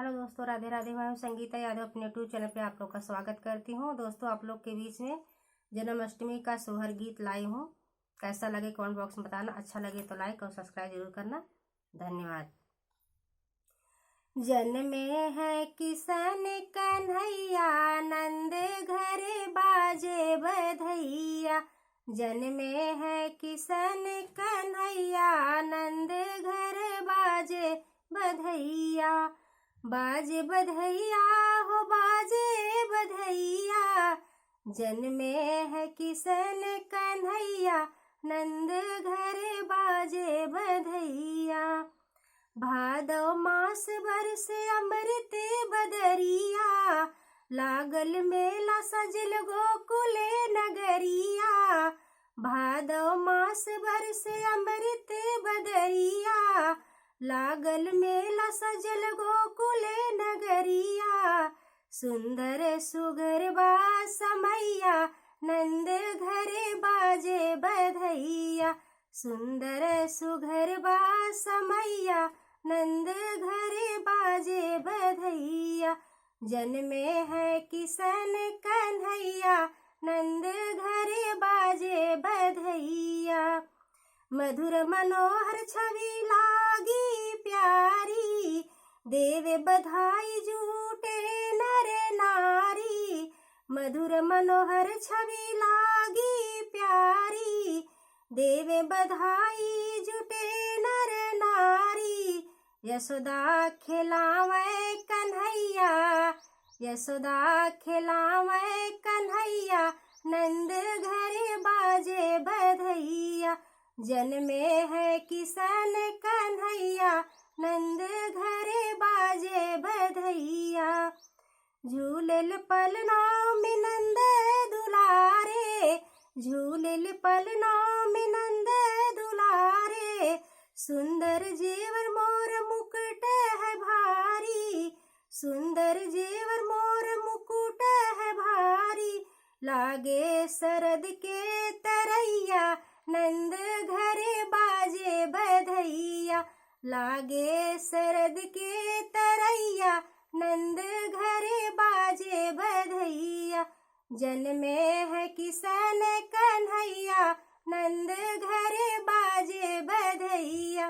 Hello दोस्तों, राधे राधे। मैं हूँ संगीता यादव, अपने यूट्यूब चैनल पे आप लोग का स्वागत करती हूँ। दोस्तों, आप लोग के बीच में जन्माष्टमी का सोहर गीत लाई हूँ। कैसा लगे कमेंट बॉक्स में बताना। अच्छा लगे तो लाइक और सब्सक्राइब जरूर करना। धन्यवाद। जन्मे है किशन कन्हैया, नंद घर बाजे बधैया। जन्मे है किशन कन्हैया, नंद घर बाजे बधैया। बाजे बधैया हो बाजे बधैया। जन्मे है किशन कन्हैया, नंद घर बाजे बधैया। भादव मास बरसे अमृत बदरिया, लागल मेला सजल गोकुले नगरिया। भादव मास बरसे अमृत बदरिया, लागल मेला सजल गोकुले नगरिया। सुंदर सुगर बा समैया, नंद घरे बाजे बधैया। सुंदर सुघर बा समैया, नंद घरे बाजे बधैया। जन्मे है किशन कन्हैया, नंद घरे बाजे बधैया। मधुर मनोहर छवि लागी प्यारी, देवे बधाई जूटे नर नारी। मधुर मनोहर छवि लागी प्यारी, देवे बधाई जुटे नर नारी। यशोदा खिलावे कन्हैया, यशोदा खिलावे कन्हैया, नंद घरे बाजे बधैया। जन्मे है किशन कन्हैया, नंद घरे बाजे बधैया। झूलल पलना में नंद दुलारे, झूलल पलना में नंद दुलारे। सुंदर जेवर मोर मुकुट है भारी, सुंदर जेवर मोर मुकुट है भारी। लागे शरद के तरैया, नंद घरे बाजे बधैया। लागे शरद के तरैया, नंद घरे बाजे बधैया। जन्मे है किशन कन्हैया, नंद घरे बाजे बधैया।